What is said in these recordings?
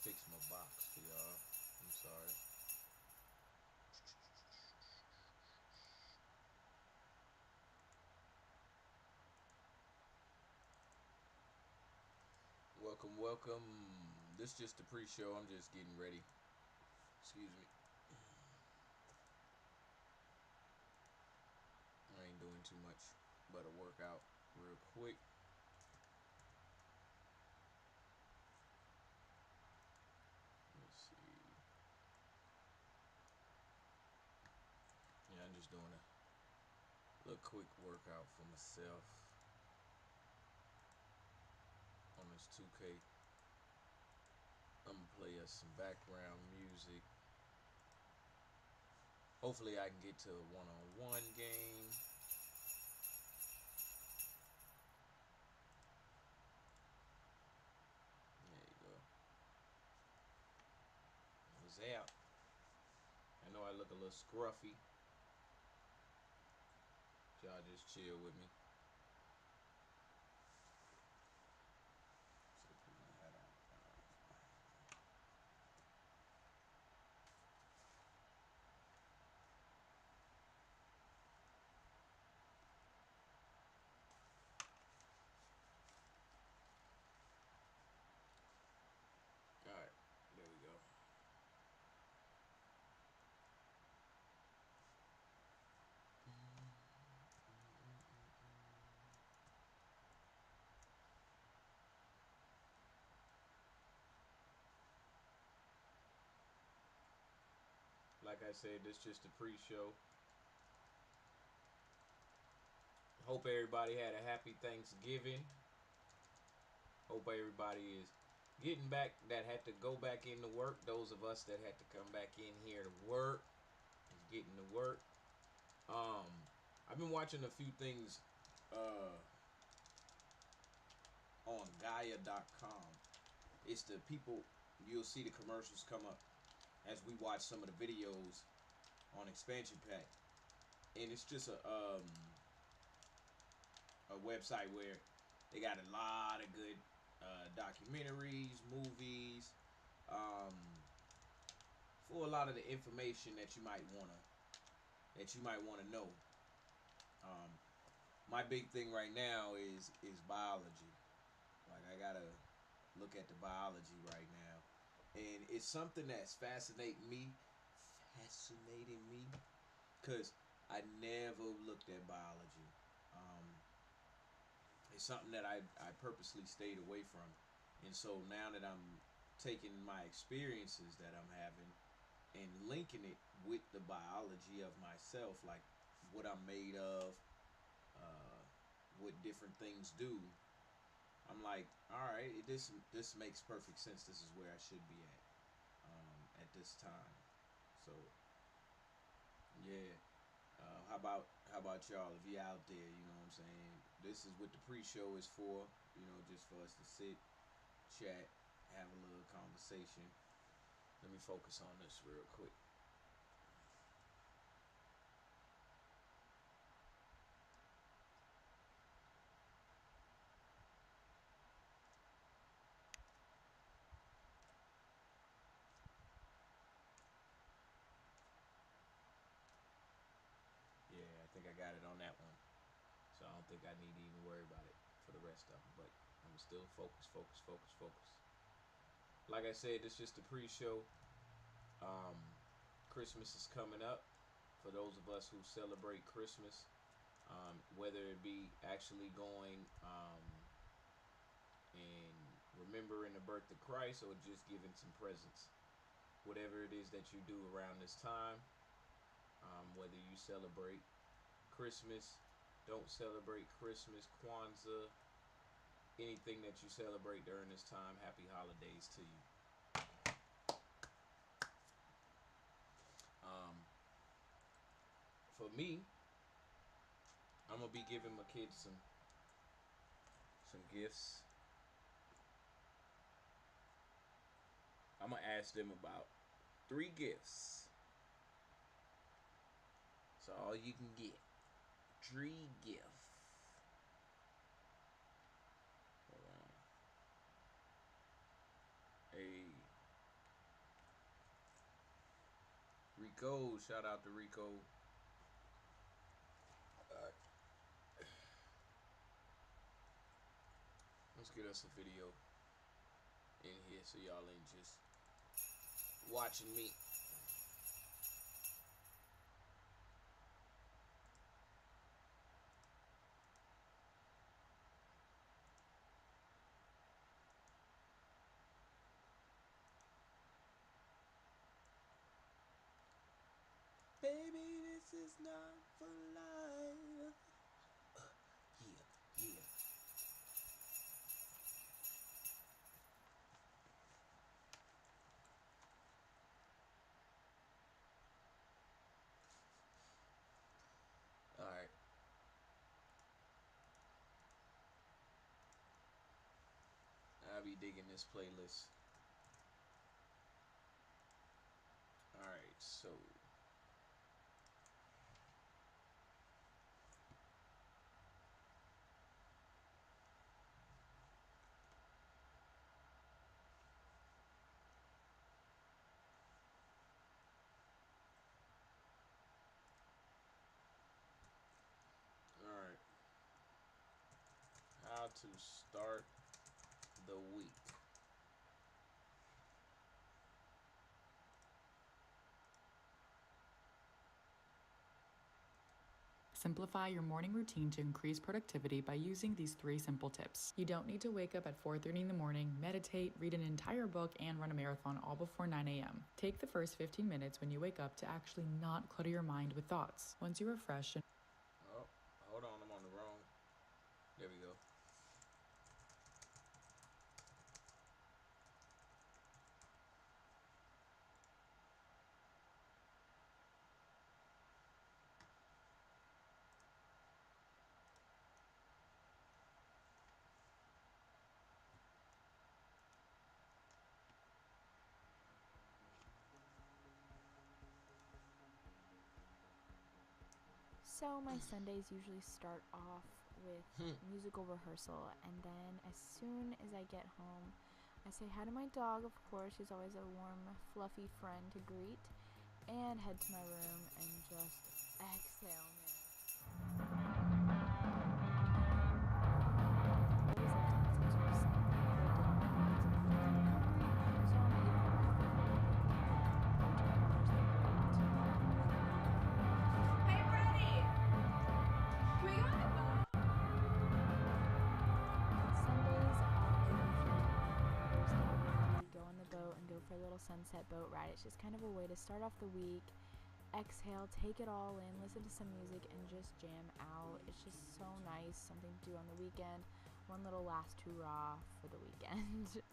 fix my box for y'all. I'm sorry. Welcome, welcome. This is just the pre-show. I'm just getting ready. Excuse me. I ain't doing too much but a workout real quick. Let's see. Yeah, I'm just doing a little quick workout for myself on this 2K. I'm gonna play us some background music. Hopefully I can get to a one-on-one game. There you go. What's out? I know I look a little scruffy. Y'all just chill with me. So put my hat on. Alright, there we go. Like I said, this is just a pre-show. Hope everybody had a happy Thanksgiving. Hope everybody is getting back, that had to go back into work. Those of us that had to come back in here to work is getting to work. I've been watching a few things on Gaia.com. It's the people, you'll see the commercials come up as we watch some of the videos on Expansion Pack. And it's just a website where they got a lot of good documentaries, movies, for a lot of the information that you might wanna know. My big thing right now is biology. Like, I gotta look at the biology right now, and it's something that's fascinating me, because I never looked at biology. It's something that I purposely stayed away from, and so now that I'm taking my experiences that I'm having and linking it with the biology of myself, like what I'm made of, what different things do, I'm like, all right, this makes perfect sense. This is where I should be at this time. So yeah. How about y'all? If you out there, you know what I'm saying. This is what the pre-show is for. You know, just for us to sit, chat, have a little conversation. Let me focus on this real quick. Yeah, I think I got it on that one. So I don't think I need to even worry about it for the rest of them. But I'm still focus. Like I said, it's just a pre-show. Christmas is coming up. For those of us who celebrate Christmas, whether it be actually going and remembering the birth of Christ or just giving some presents. Whatever it is that you do around this time, whether you celebrate Christmas, don't celebrate Christmas, Kwanzaa, anything that you celebrate during this time, happy holidays to you. For me, I'm gonna be giving my kids some gifts. I'm gonna ask them about 3 gifts. So all you can get, 3 gifts. Hold on. Rico, shout out to Rico. Alright. Let's get us a video in here so y'all ain't just watching me. Baby, this is not for life. Yeah. Alright. I'll be digging this playlist. Alright, so alright. How to start the week. Simplify your morning routine to increase productivity by using these 3 simple tips. You don't need to wake up at 4:30 in the morning, meditate, read an entire book, and run a marathon all before 9 a.m. Take the first 15 minutes when you wake up to actually not clutter your mind with thoughts. Once you refresh and... Oh, hold on, I'm on the wrong. There we go. So my Sundays usually start off with musical rehearsal, and then as soon as I get home, I say hi to my dog, of course, she's always a warm, fluffy friend to greet, and head to my room and just exhale, man. For a little sunset boat ride. It's just kind of a way to start off the week, exhale, take it all in, listen to some music, and just jam out. It's just so nice, something to do on the weekend. One little last hurrah for the weekend.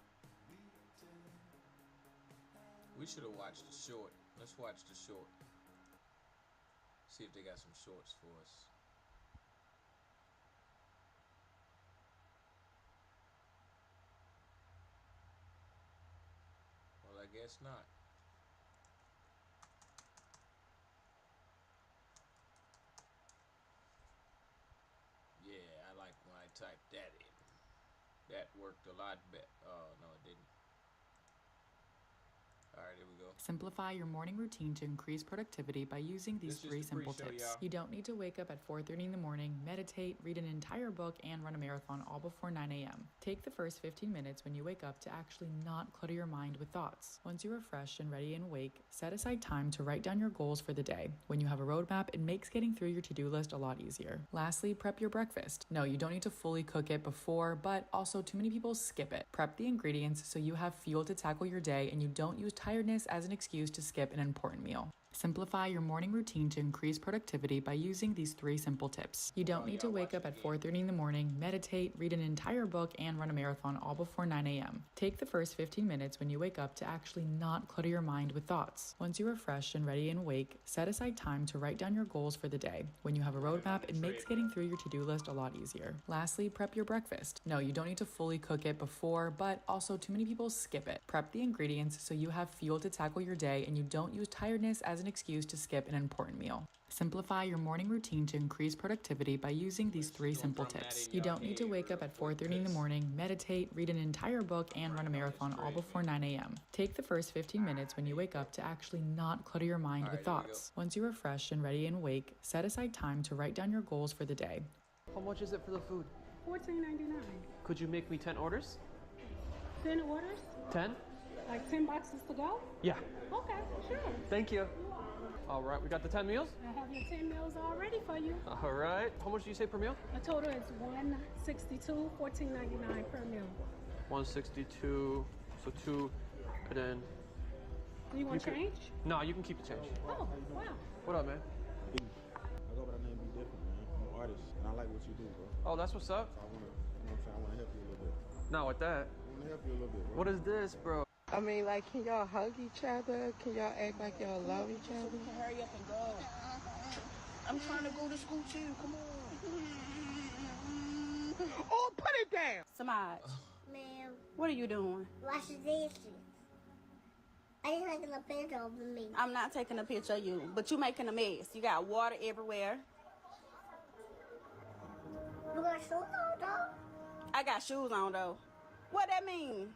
We should have watched the short. Let's watch the short. See if they got some shorts for us. Well, I guess not. Yeah, I like when I typed that in. That worked a lot better. Oh, no, it didn't. Alright, here we go. Simplify your morning routine to increase productivity by using these 3 simple tips. Y'all. You don't need to wake up at 4:30 in the morning, meditate, read an entire book, and run a marathon all before 9 a.m. Take the first 15 minutes when you wake up to actually not clutter your mind with thoughts. Once you're refreshed and ready and awake, set aside time to write down your goals for the day. When you have a roadmap, it makes getting through your to-do list a lot easier. Lastly, prep your breakfast. No, you don't need to fully cook it before, but also too many people skip it. Prep the ingredients so you have fuel to tackle your day and you don't use tiredness as an excuse to skip an important meal. Simplify your morning routine to increase productivity by using these 3 simple tips. You don't need to wake up at 4:30 in the morning, meditate, read an entire book, and run a marathon all before 9 a.m. Take the first 15 minutes when you wake up to actually not clutter your mind with thoughts. Once you're refreshed and ready and awake, set aside time to write down your goals for the day. When you have a roadmap, it makes getting through your to-do list a lot easier. Lastly, prep your breakfast. No, you don't need to fully cook it before, but also too many people skip it. Prep the ingredients so you have fuel to tackle your day and you don't use tiredness as as an excuse to skip an important meal. Simplify your morning routine to increase productivity by using these 3 simple tips. You don't need to wake up at 4:30 in the morning, meditate, read an entire book, and run a marathon all before 9 a.m. Take the first 15 minutes when you wake up to actually not clutter your mind with thoughts. Once you are fresh and ready and awake, set aside time to write down your goals for the day. How much is it for the food? $14.99. Could you make me 10 orders? 10 orders? 10? Like 10 boxes to go? Yeah. Okay, sure. Thank you. All right, we got the 10 meals? I have your 10 meals all ready for you. All right. How much do you say per meal? The total is $162, $14.99 per meal. 162, so 2, and then... You want can- change? No, you can keep the change. Oh, wow. What up, man? I go by the name Be Different, man. I'm an artist, and I like what you do, bro. Oh, that's what's up? So I wanna, you know what I'm saying? I wanna help you a little bit. Not with that. I wanna help you a little bit, bro. What is this, bro? I mean, like, can y'all hug each other? Can y'all act like y'all love each other? Hurry up and go. I'm trying to go to school too. Come on. Oh, put it down! Samaj, Ma'am, what are you doing? wash the dishes. I just taking a picture of me. I'm not taking a picture of you, but you making a mess. You got water everywhere. You got shoes on though? I got shoes on though. What that mean?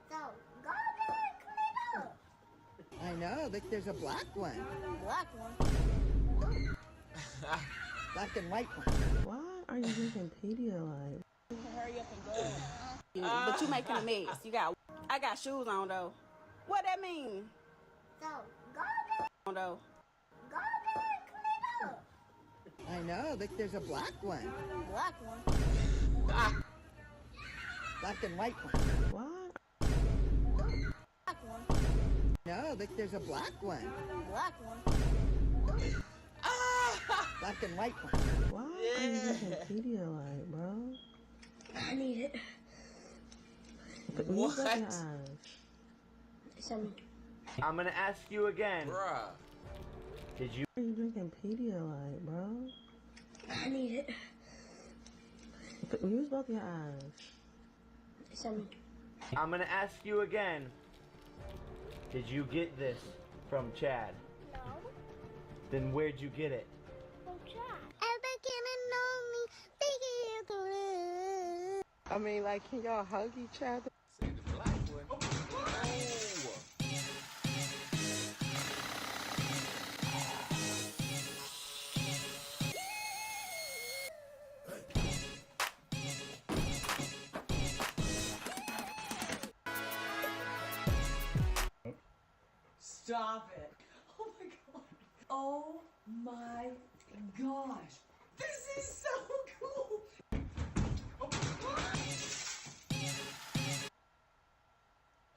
So, go there and clean up. I know, look, there's a black one. Black one. Black and white one. Why are you drinking Pedialyte? Hurry up and go. But you making a mess. I got shoes on though. What that mean? So, go there. Though. Go there and clean up. I know, look, there's a black one. Black one. Black and white one. Why? Black one. No, look, there's a black one. Black one. Black and white one. Why are you drinking Pedialyte, bro? I need it. But when you What? got your eyes. Some. I'm gonna ask you again. Bruh. Did you? Why are you drinking Pedialyte, bro? I need it. But when you was both your eyes. Some. I'm gonna ask you again. Did you get this from Chad? No. Then where'd you get it? I mean, like, can y'all hug each other? Say the black one. Oh. Stop it. Oh my god. Oh my gosh. This is so cool.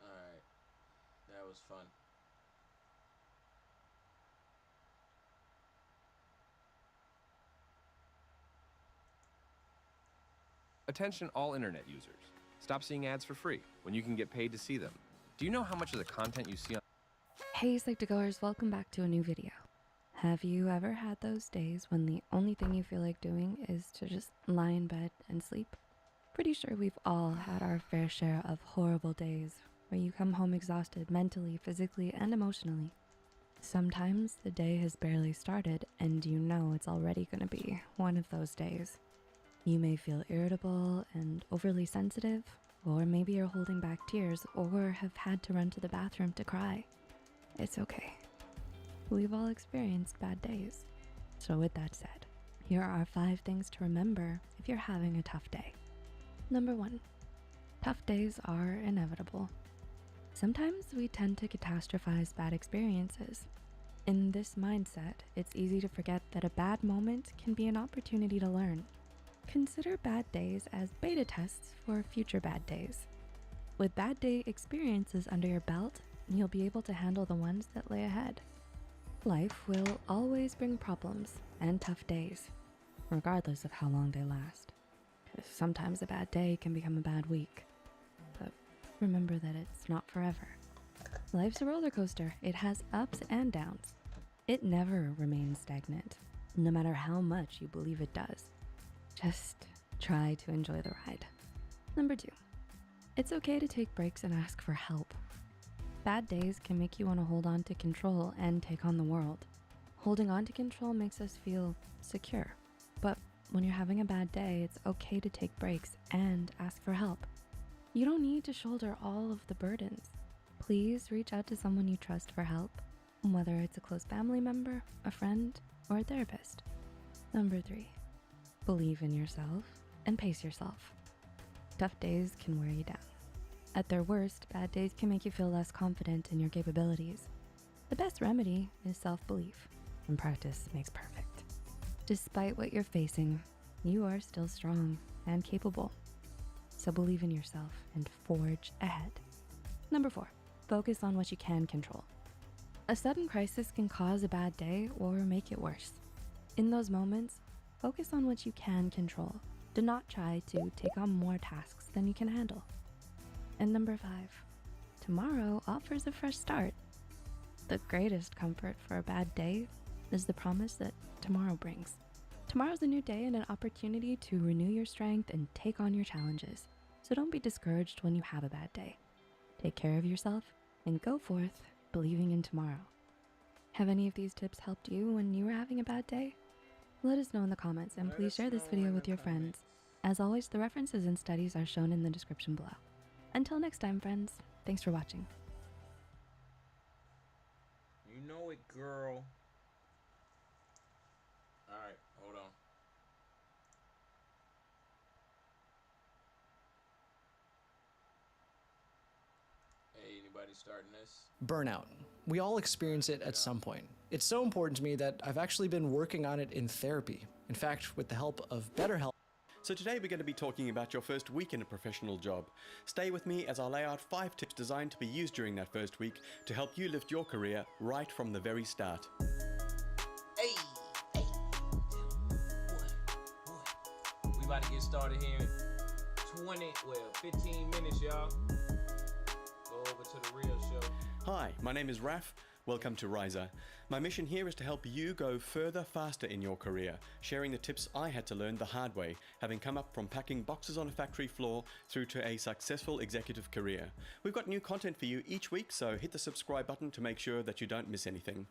Alright. That was fun. Attention all internet users. Stop seeing ads for free when you can get paid to see them. Do you know how much of the content you see on... Hey Psych2Goers, welcome back to a new video. Have you ever had those days when the only thing you feel like doing is to just lie in bed and sleep? Pretty sure we've all had our fair share of horrible days where you come home exhausted mentally, physically, and emotionally. Sometimes the day has barely started and you know it's already gonna be one of those days. You may feel irritable and overly sensitive, or maybe you're holding back tears or have had to run to the bathroom to cry. It's okay. We've all experienced bad days. So with that said, here are 5 things to remember if you're having a tough day. Number 1, tough days are inevitable. Sometimes we tend to catastrophize bad experiences. In this mindset, it's easy to forget that a bad moment can be an opportunity to learn. Consider bad days as beta tests for future bad days. With bad day experiences under your belt, you'll be able to handle the ones that lay ahead. Life will always bring problems and tough days, regardless of how long they last. 'Cause sometimes a bad day can become a bad week. But remember that it's not forever. Life's a roller coaster. It has ups and downs. It never remains stagnant, no matter how much you believe it does. Just try to enjoy the ride. Number 2, it's okay to take breaks and ask for help. Bad days can make you want to hold on to control and take on the world. Holding on to control makes us feel secure. But when you're having a bad day, it's okay to take breaks and ask for help. You don't need to shoulder all of the burdens. Please reach out to someone you trust for help, whether it's a close family member, a friend, or a therapist. Number 3, believe in yourself and pace yourself. Tough days can wear you down. At their worst, bad days can make you feel less confident in your capabilities. The best remedy is self-belief, and practice makes perfect. Despite what you're facing, you are still strong and capable. So believe in yourself and forge ahead. Number 4, focus on what you can control. A sudden crisis can cause a bad day or make it worse. In those moments, focus on what you can control. Do not try to take on more tasks than you can handle. And number 5, tomorrow offers a fresh start. The greatest comfort for a bad day is the promise that tomorrow brings. Tomorrow's a new day and an opportunity to renew your strength and take on your challenges. So don't be discouraged when you have a bad day. Take care of yourself and go forth believing in tomorrow. Have any of these tips helped you when you were having a bad day? Let us know in the comments, and please share this video with your friends. As always, the references and studies are shown in the description below. Until next time, friends, thanks for watching. You know it, girl. Alright, hold on. Hey, anybody starting this? Burnout. We all experience it at some point. It's so important to me that I've actually been working on it in therapy. In fact, with the help of BetterHelp. So today we're going to be talking about your first week in a professional job. Stay with me as I lay out 5 tips designed to be used during that first week to help you lift your career right from the very start. Hey, boy. We about to get started here in 15 minutes, y'all. Go over to the real show. Hi, my name is Raf. Welcome to Riser. My mission here is to help you go further faster in your career, sharing the tips I had to learn the hard way, having come up from packing boxes on a factory floor through to a successful executive career. We've got new content for you each week, so hit the subscribe button to make sure that you don't miss anything.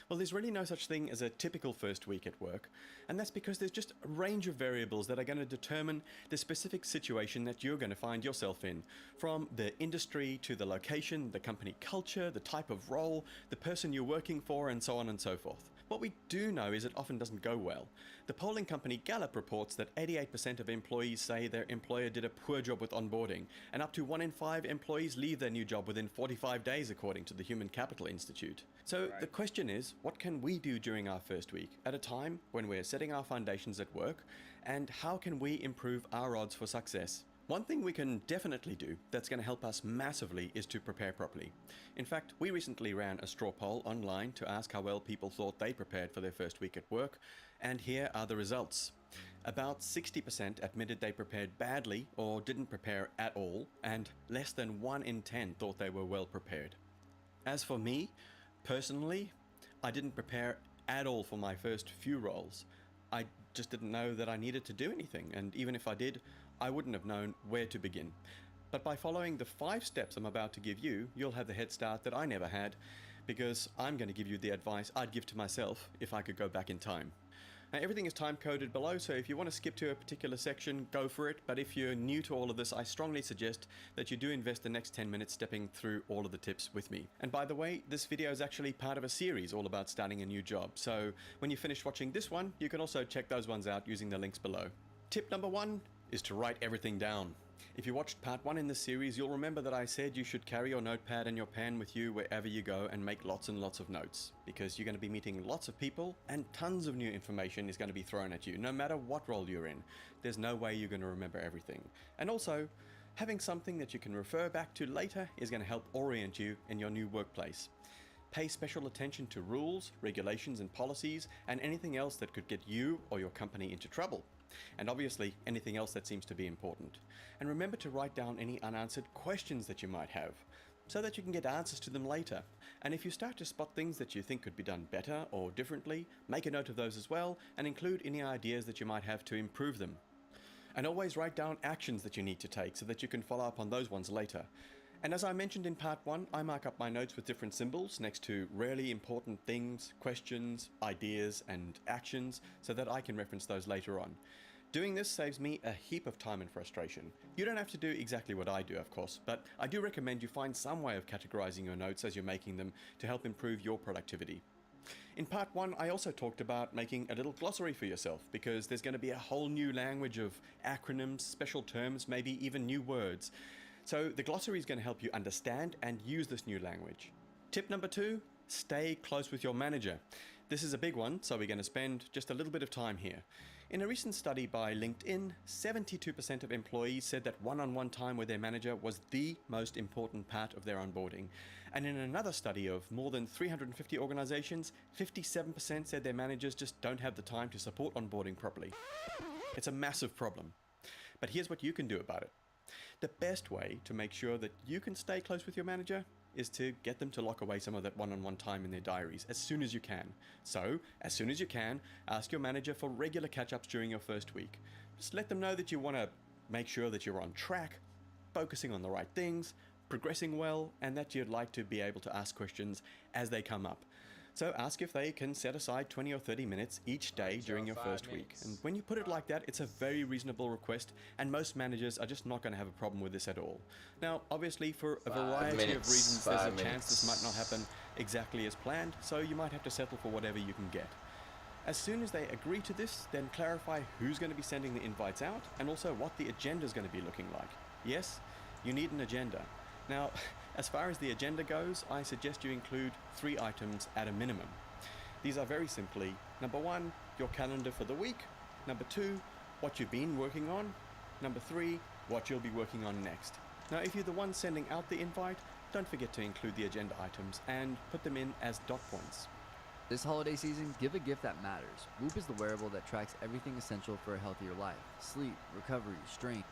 Well, there's really no such thing as a typical first week at work, and that's because there's just a range of variables that are going to determine the specific situation that you're going to find yourself in, from the industry to the location, the company culture, the type of role, the person you're working for, and so on and so forth. What we do know is it often doesn't go well. The polling company Gallup reports that 88% of employees say their employer did a poor job with onboarding, and up to 1 in 5 employees leave their new job within 45 days, according to the Human Capital Institute. So the question is, what can we do during our first week, at a time when we're setting our foundations at work, and how can we improve our odds for success? One thing we can definitely do that's going to help us massively is to prepare properly. In fact, we recently ran a straw poll online to ask how well people thought they prepared for their first week at work, and here are the results. About 60% admitted they prepared badly or didn't prepare at all, and less than 1 in 10 thought they were well prepared. As for me, personally, I didn't prepare at all for my first few roles. I just didn't know that I needed to do anything, and even if I did, I wouldn't have known where to begin. But by following the 5 steps I'm about to give you, you'll have the head start that I never had, because I'm going to give you the advice I'd give to myself if I could go back in time. Now, everything is time coded below, so if you want to skip to a particular section, go for it. But if you're new to all of this, I strongly suggest that you do invest the next 10 minutes stepping through all of the tips with me. And by the way, this video is actually part of a series all about starting a new job. So when you finish watching this one, you can also check those ones out using the links below. Tip number 1 is to write everything down. If you watched part 1 in this series, you'll remember that I said you should carry your notepad and your pen with you wherever you go and make lots and lots of notes, because you're going to be meeting lots of people and tons of new information is going to be thrown at you, no matter what role you're in. There's no way you're going to remember everything. And also, having something that you can refer back to later is going to help orient you in your new workplace. Pay special attention to rules, regulations, and policies, and anything else that could get you or your company into trouble. And obviously, anything else that seems to be important. And remember to write down any unanswered questions that you might have, so that you can get answers to them later. And if you start to spot things that you think could be done better or differently, make a note of those as well, and include any ideas that you might have to improve them. And always write down actions that you need to take so that you can follow up on those ones later. And as I mentioned in part 1, I mark up my notes with different symbols next to really important things, questions, ideas, and actions so that I can reference those later on. Doing this saves me a heap of time and frustration. You don't have to do exactly what I do, of course, but I do recommend you find some way of categorizing your notes as you're making them to help improve your productivity. In part 1, I also talked about making a little glossary for yourself because there's going to be a whole new language of acronyms, special terms, maybe even new words. So the glossary is going to help you understand and use this new language. Tip number 2, stay close with your manager. This is a big one, so we're going to spend just a little bit of time here. In a recent study by LinkedIn, 72% of employees said that one-on-one time with their manager was the most important part of their onboarding. And in another study of more than 350 organizations, 57% said their managers just don't have the time to support onboarding properly. It's a massive problem. But here's what you can do about it. The best way to make sure that you can stay close with your manager is to get them to lock away some of that one-on-one time in their diaries as soon as you can. So, as soon as you can, ask your manager for regular catch-ups during your first week. Just let them know that you want to make sure that you're on track, focusing on the right things, progressing well, and that you'd like to be able to ask questions as they come up. So ask if they can set aside 20 or 30 minutes each day during your first week. And when you put it like that, it's a very reasonable request, and most managers are just not going to have a problem with this at all. Now, obviously, for a variety of reasons, there's a chance this might not happen exactly as planned, so you might have to settle for whatever you can get. As soon as they agree to this, then clarify who's going to be sending the invites out, and also what the agenda is going to be looking like. Yes, you need an agenda. Now, as far as the agenda goes, I suggest you include 3 items at a minimum. These are very simply, number 1, your calendar for the week, number 2, what you've been working on, number 3, what you'll be working on next. Now, if you're the one sending out the invite, don't forget to include the agenda items and put them in as dot points. This holiday season, give a gift that matters. Whoop is the wearable that tracks everything essential for a healthier life: sleep, recovery, strength.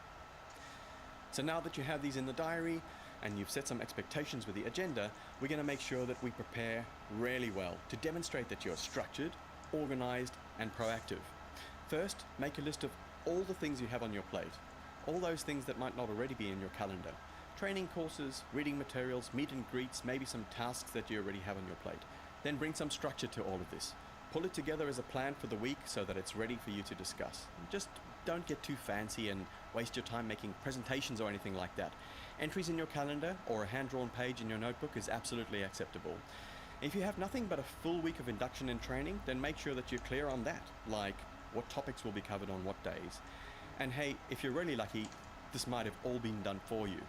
So now that you have these in the diary, and you've set some expectations with the agenda, we're going to make sure that we prepare really well to demonstrate that you're structured, organized, and proactive. First, make a list of all the things you have on your plate, all those things that might not already be in your calendar. Training courses, reading materials, meet and greets, maybe some tasks that you already have on your plate. Then bring some structure to all of this. Pull it together as a plan for the week so that it's ready for you to discuss. Just don't get too fancy and waste your time making presentations or anything like that. Entries in your calendar or a hand-drawn page in your notebook is absolutely acceptable. If you have nothing but a full week of induction and training, then make sure that you're clear on that, like what topics will be covered on what days. And hey, if you're really lucky, this might have all been done for you.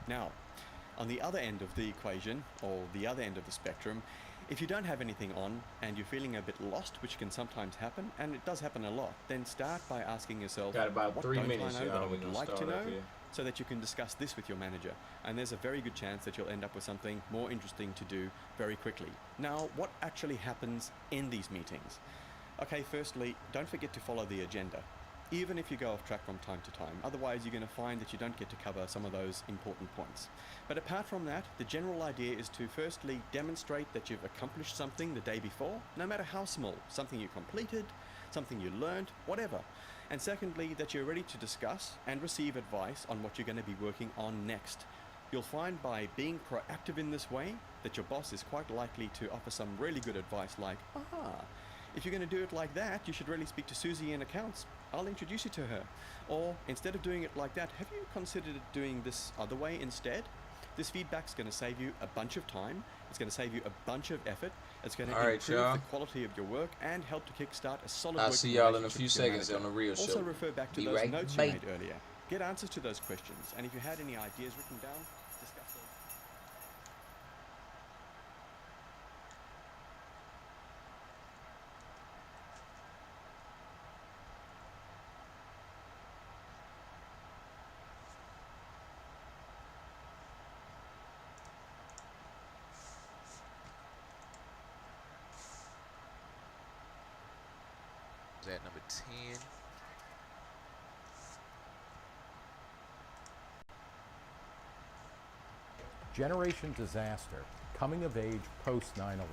Now, on the other end of the equation, or the other end of the spectrum, if you don't have anything on and you're feeling a bit lost, which can sometimes happen, and it does happen a lot, then start by asking yourself, Got about what 3 don't minutes, I know that I y'all. would We're like gonna to start know, up here. so that you can discuss this with your manager. And there's a very good chance that you'll end up with something more interesting to do very quickly. Now, what actually happens in these meetings? Okay, firstly, don't forget to follow the agenda, even if you go off track from time to time. Otherwise, you're going to find that you don't get to cover some of those important points. But apart from that, the general idea is to firstly demonstrate that you've accomplished something the day before, no matter how small, something you completed, something you learned, whatever. And secondly, that you're ready to discuss and receive advice on what you're going to be working on next. You'll find by being proactive in this way that your boss is quite likely to offer some really good advice like, if you're going to do it like that, you should really speak to Susie in accounts. I'll introduce you to her. Or instead of doing it like that, have you considered doing this other way instead? This feedback's going to save you a bunch of time. It's going to save you a bunch of effort. It's going to improve the quality of your work and help to kickstart a solid I'll working see y'all in a relationship few with your seconds manager. on the real show. Also refer back to Be those right notes back. you made earlier. Get answers to those questions, and if you had any ideas written down, discuss those. Is that number 10? Generation disaster, coming of age post 9/11.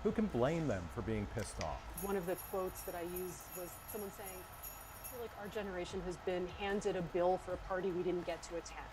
Who can blame them for being pissed off? One of the quotes that I used was someone saying, feel like our generation has been handed a bill for a party we didn't get to attend.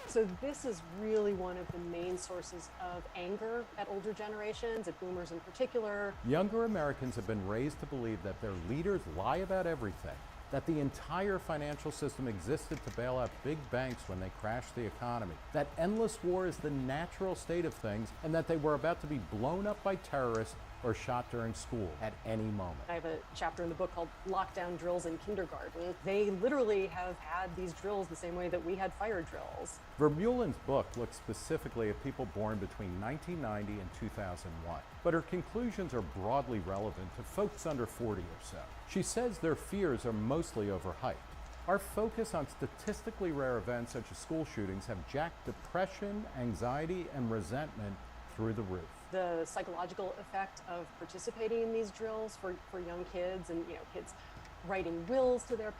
So this is really one of the main sources of anger at older generations, at boomers in particular. Younger Americans have been raised to believe that their leaders lie about everything, that the entire financial system existed to bail out big banks when they crashed the economy, that endless war is the natural state of things, and that they were about to be blown up by terrorists or shot during school at any moment. I have a chapter in the book called Lockdown Drills in Kindergarten. They literally have had these drills the same way that we had fire drills. Vermeulen's book looks specifically at people born between 1990 and 2001, but her conclusions are broadly relevant to folks under 40 or so. She says their fears are mostly overhyped. Our focus on statistically rare events such as school shootings have jacked depression, anxiety, and resentment through the roof. The psychological effect of participating in these drills for young kids, and kids writing wills to their